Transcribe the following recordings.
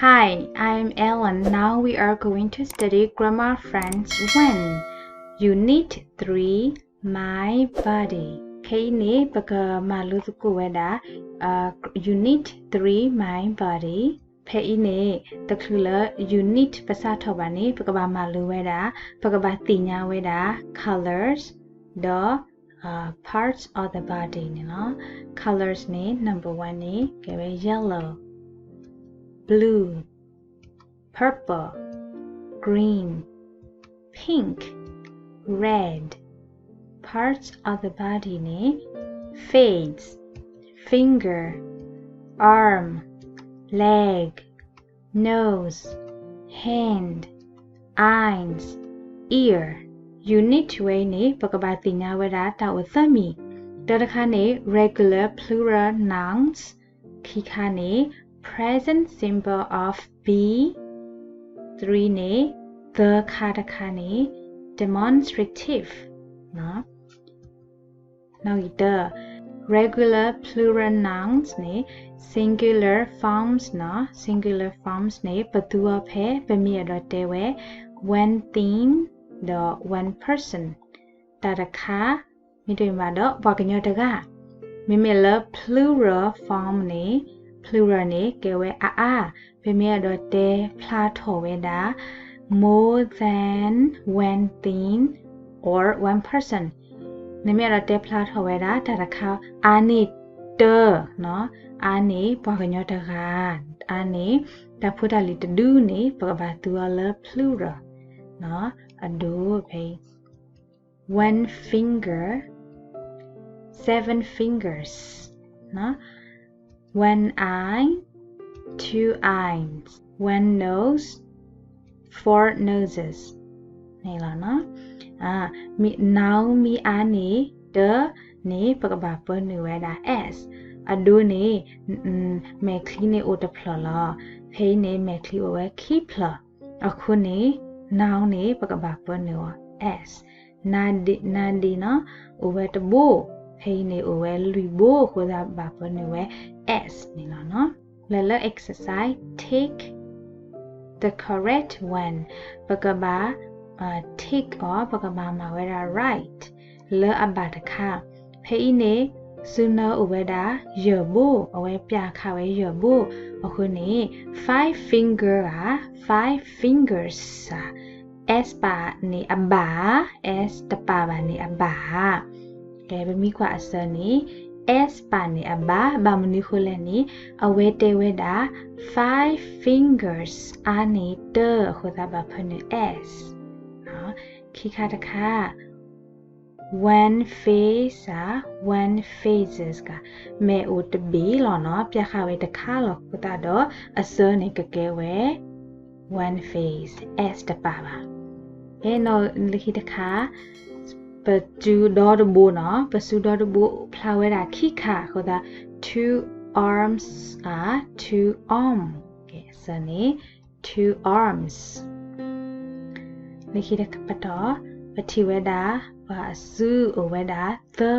Hi, I'm Ellen. Now we are going to study grammar French when. Unit 3, My Body. Okay, ne baga malu tuku weda. Unit 3, My Body. Pei ne takula unit pasato bani baga ba malu weda. Baga ba tinya weda. Colors, the parts of the body. You know? Colors ne number 1 ne yellow, blue, purple, green, pink, red. Parts of the body ne face, finger, arm, leg, nose, hand, eyes, ear. Unit way ne pakabati nya weda ta uthami. Dodaka ne regular plural nouns. Kika ne present symbol of be. 3 ne the kadaka ne demonstrative. No? Now the regular plural nouns ne singular forms no singular forms ne patua phe pemi adote we one thing the one person tadaka midwe ma do bakanyo daga mimela plural form ne plural ne kewe a pemi adote plato weda more than one thing or one person name adote plato weda tadaka ani de no ani bakanyo daga ani ta phuta li du ne bagabatu ala plural no ado pay one finger 7 fingers no one eye 2 eyes one nose 4 noses này là nó mi now mi ani de ne bagaba per nu da s ado ne me clean o de pla pay ne me clean o keep pla akhu ne now ne bagaba per nu s nadi no over the bo pay ne o lui bo ko da ba per nu s ni la no lala exercise take the correct one bagaba take or bagaba ma weda right le abadaka pay ne sooner over da yebo awe pya kha we yebo akhu ne 5 fingers s pa ni aba s ta pa ba ni aba ke be mi kwa asa ni s pa ni aba ba mu ni khole ni awe te weda 5 fingers ani de khoda ba phane s ha khikha takha one face one faces ka me o to be lo no pya kha we takha lo kuta do asa ni ka ke we one face s ta pa ba e no likhi takha but do do the bo no but su do the bo flower da khikha khoda 2 arms 2 arm okay so ni 2 arms likhi takha pato pati weda ba su o weda the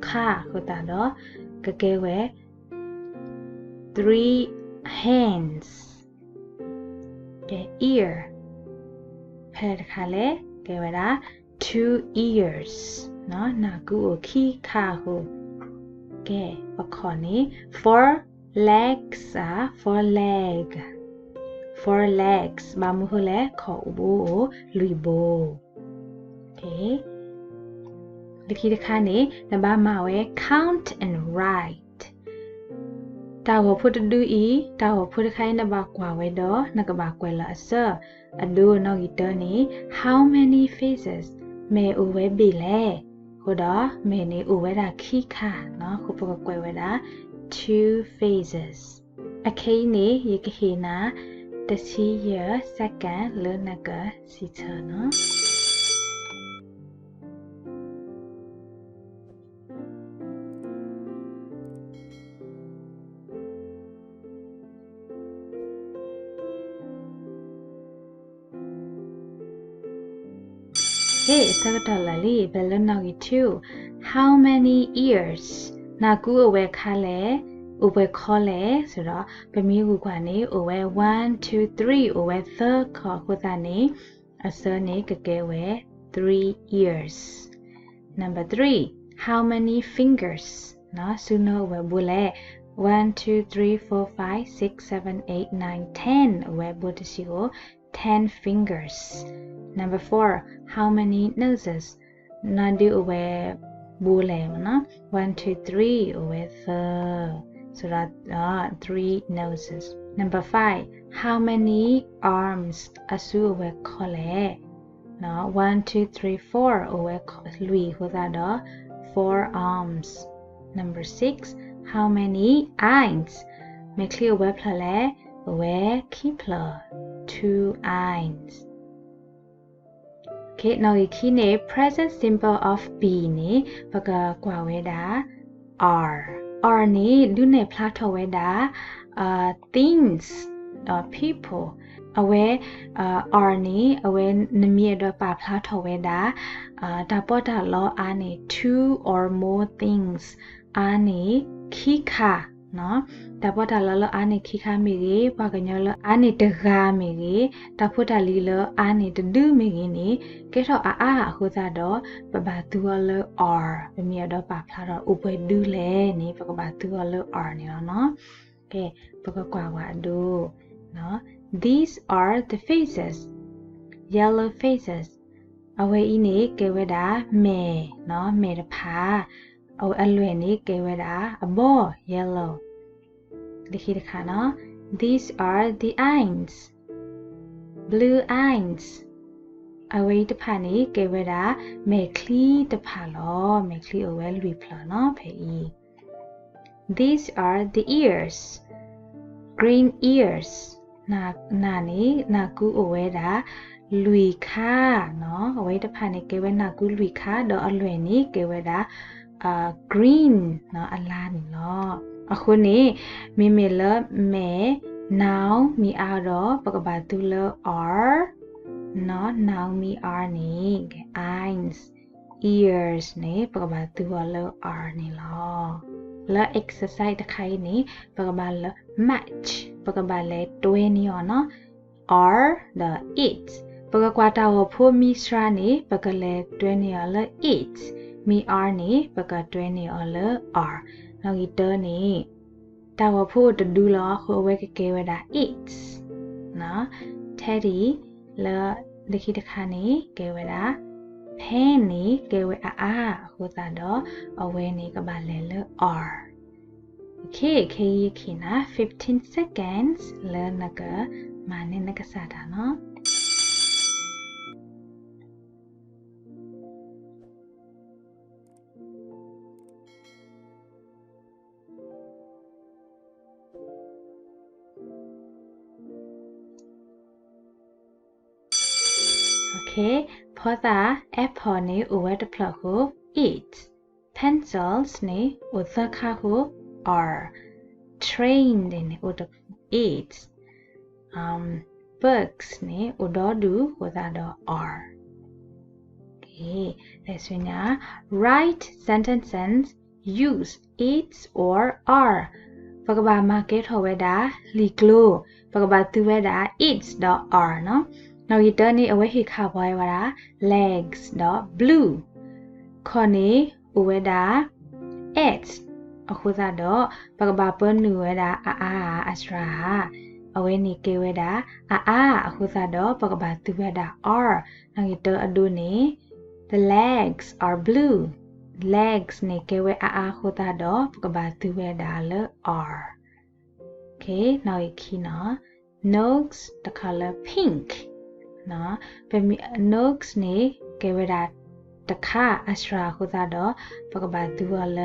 kha khoda do ka ke we 3 hands okay ear phe takha le ke weda 2 ears no na ku o khi kha ho ke pakho ni 4 legs 4 legs ba mu ho le kho bo lui bo okay likhi takha ni na ba ma we count and write ta ho put do e ta ho put khai na ba kwa we do na ka ba kwe la asa ado no gita ni how many faces me o we be le hoda me ni o we da khi kha no ko pa kwe we da 2 faces akai ni ye ke na ta si year second le na ka si cha no Hey, Sagatalali, Belonagi too. How many ears? Nagu awe kale, over call ဆိုတော့ပမီကူကနေ over 1 2 3 over third ခေါ်ခုတာနေအစနေကကဲဝဲ3 years number 3 how many fingers နော်ဆုနိုဝဲဘူးလေ1 2 3 4 5 6 7 8 9 10 over ဘူးတရှိကို10 fingers number 4 how many noses နာဒီ over ဘူးလေနော်1 2 3 over third so that 3 noses number 5 how many arms အဆူ over ခေါ်လေနော်1 2 3 4 over လွီဟိုသာတော့ 4 arms number 6 how many eyes မကလီ over ဖလဲ over keeper 2 eyes okay now ဒီနေ present simple of be နေပကကွာဝဲတာ are are နေလူနေဖလားထော်ဝဲတာthings people အဝဲare နေအဝဲနမီတော့ပါဖလားထော်ဝဲတာဒါပေါ်တာလောအားနေ two or more things အားနေခိခါနော်ဒါပေါ်တာလောအားနေခိခါမီကြီးပါကညောလောအားနေတကားမီကြီးဒါဖို့တာလီလောအားနေတဒူးမီကြီးနေကဲတော့အားဟိုသာတော့ပပသူလော are ပမီတော့ပါဖလားတော့ဥပဒူးလေနေပကပသူလော are နေတော့နော်ကဲပကကွာဝါဒူနော်these are the faces yellow faces အဝဲဤနေကဲဝဲတာမဲနော်မဲတဖာအလွယ်နေကဲဝဲတာအဘော yellow ဒီခိတခါနော် these are the eyes blue eyes အဝဲတဖာနေကဲဝဲတာမဲခလီတဖာလောမဲခလီအဝဲလွီဖလာနော်ဖေဤ these are the ears green ears နာနေနာကူအဝဲတာလွီခါနော်အဝဲတဖာနေကဲဝဲနာကူလွီခါတော့အလွယ်နေကဲဝဲတာgreen နော်အလားနေလောအခုနေမိမေလမဲ now မီအားတော့ပကဘာတူလ are နော် now မီ are နေ eyes ears နေပကဘာတူလ are နေလောလာ exercise တခိုင်နေပကဘာလ match ပကဘာလေတွဲနေရောနော် are the it ပကကွာတာဝဖိုမီစရာနေပကလေတွဲနေရလ it မီ are နေပကတွဲနေရလ are နောက်ဒီတနေတာဝဖိုတဒူလောခိုဝဲကကဲဝဲတာ it နော် teddy လာလခိတခါနေကဲဝဲတာ pen နေကဲဝဲအားဟိုသာတော့အဝဲနေကပါလဲလ are okay ခေယခိနာ15 seconds လဲနကမာနေနကစားတာနော် okay ဖောတာapple နေ over the plot ကို eat pencils နေ over ခါကို are train နေ over eat books နေ over do ဟိုသာတော့ are okay let's write sentences use it or are ပကဘာမာကေထောဝဲတာလီကလိုပကဘာသူဝဲတာ it's the are နော်နောက်ရတနေအဝဲဟိခါဘွားရတာ legs တော့ blue ခေါ်နေဥဝဲတာ eggs အခုသာတော့ပကဘာပနူဝဲတာအစရာအဝဲနေကေဝဲတာအခုသာတော့ပကဘာသူဝဲတာ are နောက်ရတအဒုနေ the legs are blue legs နေကေဝဲခုသာတော့ပကဘာသူဝဲတာလ are okay နောက်ရခီနော် nose the color pink နော်ပမီ nose နေကေဝဒါတခါအစရာခုသာတော့ပကဘာသူဝလ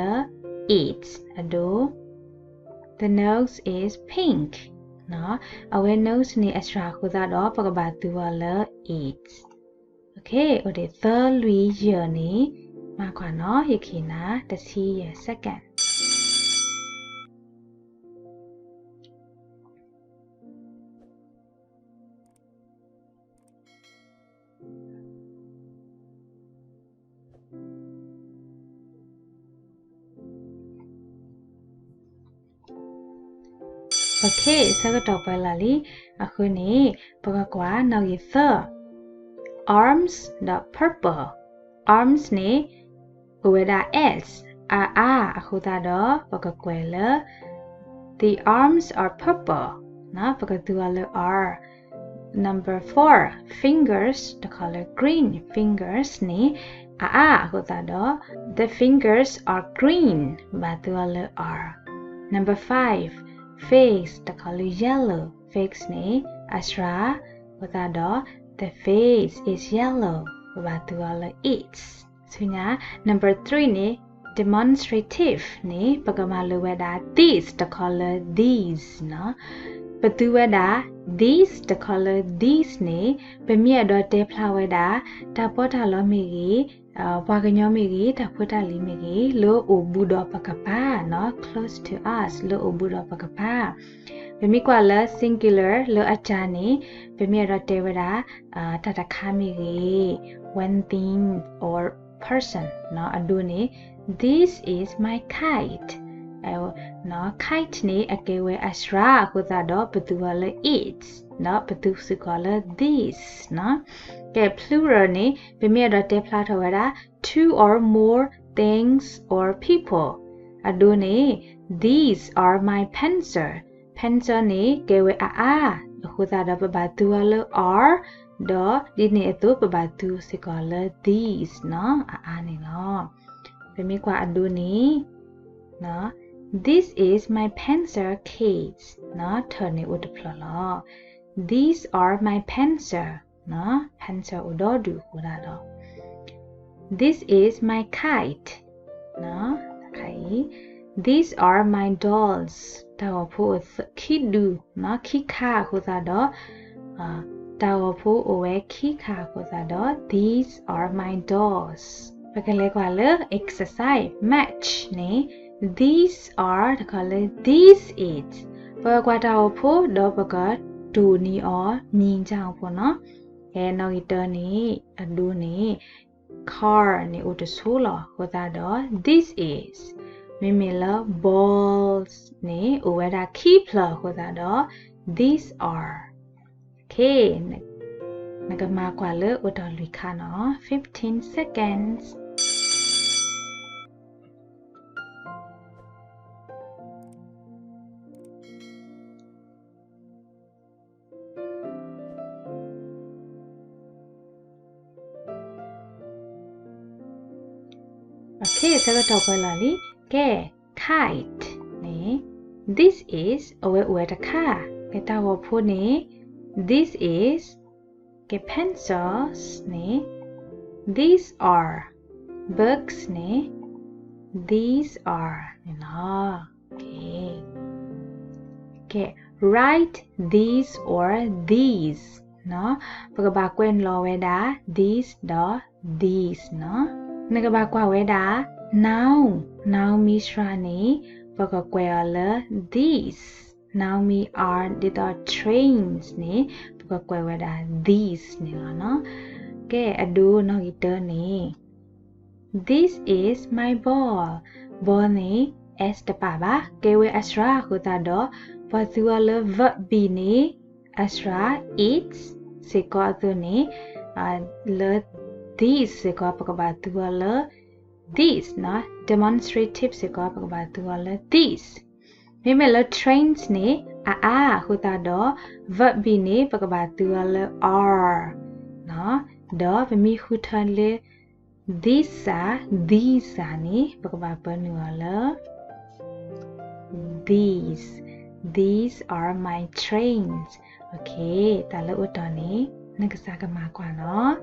it အဒို the nose is pink နော်အဝဲ nose နေအစရာခုသာတော့ပကဘာသူဝလ it okay โอเค the လွီရနေမှာခွာနော်ယခိနာတစီရ second Okay စကားတော့ပဲလာလီအခုနေပကကွာနောက်ရသ arms the purple arms နေဝေဒါ s အခုသာတော့ပကကွယ်လ the arms are purple နော်ပကတူလ are number 4 fingers the color green fingers နေအခုသာတော့ the fingers are green ဘာတူလ are number 5 face the color yellow face နေasra ဟိုသာတော့ the face is yellow ဘာတူလ it's ဆိုညာ number 3 နေ demonstrative နေပကမလိုဝဲတာ this the color these နော်ပတူဝဲတာ these the color these နေပမြတ်တော့တဲဖလာဝဲတာဒါပေါ်တာလောမီကြီးဘွာကညောမီကြီးဒါဖွတ်တာလီမီကြီးလိုအိုဘူးတော့ပကပါနော် close to us လိုအိုဘူးတော့ပကပါပမြကွာလ singular လိုအချာနေပမြတ်တော့တဲဝဲတာတတခါမီကြီး one thing or person နော်အဒူနေ this is my kite နော် kite နေအကေဝဲ asra အခုသာတော့ဘသူကလဲ it's နော်ဘသူစကလဲ this နော်ကဲ plural နေပြမြတော့တဲဖလာထော်ရတာ two or more things or people အဒိုနေ these are my pencil pencil နေကေဝဲအခုသာတော့ဘသူကလဲ are တော့ဒီနေအတူဘသူစကလဲ these နော်နေနော်ပြမြကွာအဒိုနေနော်This is my pencil case နော် turn it would plala These are my pencil နော် pencil ဥတော်ဒူဟိုလာတော့ This is my kite နော် kite These are my dolls တော့ဖို့ခိဒူနော်ခိခါဟိုသာတော့တော့ဖို့အဝဲခိခါဟိုသာတော့ These are my dolls ပကလေးကွာလေ exercise match နေ These are the color this is ပကွာတော့ဖို့တော့ပကတူနီအောမြင်ကြအောင်ပေါ့နော်အဲနောက်ရတနေအဒူနေ car နေဥတဆိုးလာဟိုသာတော့ this is မေမေလာ balls နေဥဝဒါ keep လာဟိုသာတော့ these are okay ငကမာကွာလေဥတော်လူခါနော်15 seconds Okay စကားတော့ပဲလာလီကဲ kite နေ this is အဝဲတခါကဲတော့ဖို့နေ this is ကဲ pencils နေ these are books နေ these are နော် okay ကဲ write these or these နော်ပကဘာကွဲလောဝဲတာ these တော့ these နော်နကဘာကွာဝဲတာ now me ရှရာနေပကကွဲလ these now me are the trains နေပကကွဲဝဲတာ these နေလားနော်ကဲအဒူနော်ဂီတနေ this is my ball နေ s တပါပါကဲဝဲ asra ဟိုတာတော့ဘာသူလ verb be နေ asra it's စေကောသူနေလThese စကားပကဘာတူလာ these နော် demonstrative စကားပကဘာတူလာ these မိမလ trains နေဟိုတာတော့ verb ဘီနေပကဘာတူလာ are နော်တော့ဗမီဟူထန်လေ these are နေပကဘာပနူလာ these are my trains okay တာလို့တော့နေနကစားကမှာကွာနော်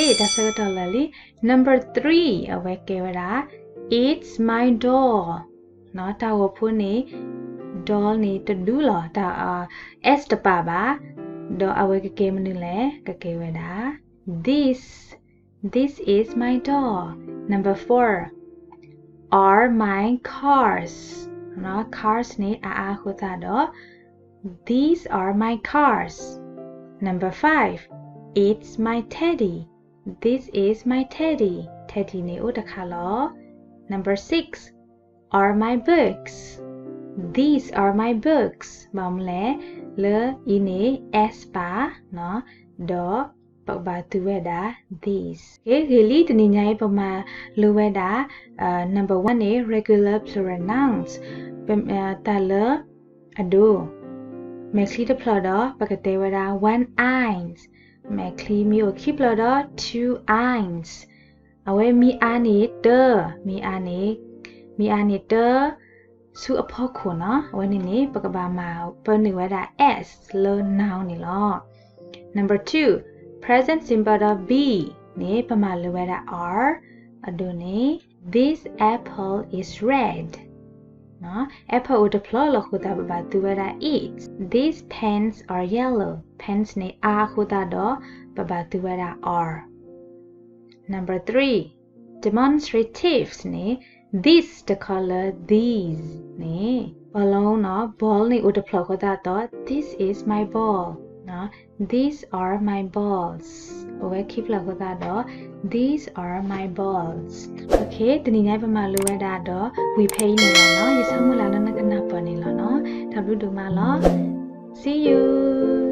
Hey, that's a totally. Number 3, it's my doll. Not our pony. Doll need to do la. S the baba. Do our game nile. This is my doll. Number 4, are my cars. No cars need hutado. These are my cars. Number 5. It's my teddy. This is my teddy. Teddy နေဥတခါလော Number 6. Are my books. These are my books. ဘာမလဲလဤနေ s ပါနော်တော့ ပပသူဝဲတာ these okay really တနည်းညိုင်းပမာလိုဝဲတာnumber 1နေ regular plural nouns တလအဒိုမဲခလီတဖလာတော့ပကတဲ့ဝဲတာ one eyes မဲခလီမျိုးခိပလာတော့ two eyes အဝဲမီအားနေတဲ့မီအားနေတဲ့စုအဖို့ခုနော်အဝဲနေပကဘာမှာပနေဝဲတာ s လ noun နေလော number 2 present simple of be နေပမာလိုဝဲတာ are အဒိုနေ this apple is red နော် apple ကိုတဖလောခုတာပပသူဝဲတာ eats these pens are yellow pens နေ are ခုတာတော့ပပသူဝဲတာ are number 3 demonstratives နေ this the color these နေဘလုံးနော် ball နေဥတဖလောခုတာတော့ this is my ball နော် these are my balls โอเค keep လောက်ခုတာတော့ these are my balls okay တနည်းအားဖြင့်မလိုရတာတော့ we pay နေလားနော်ရစမှုလာတော့နကနာပေါ်နေလားနော်ဒါဘူးဒူမလား see you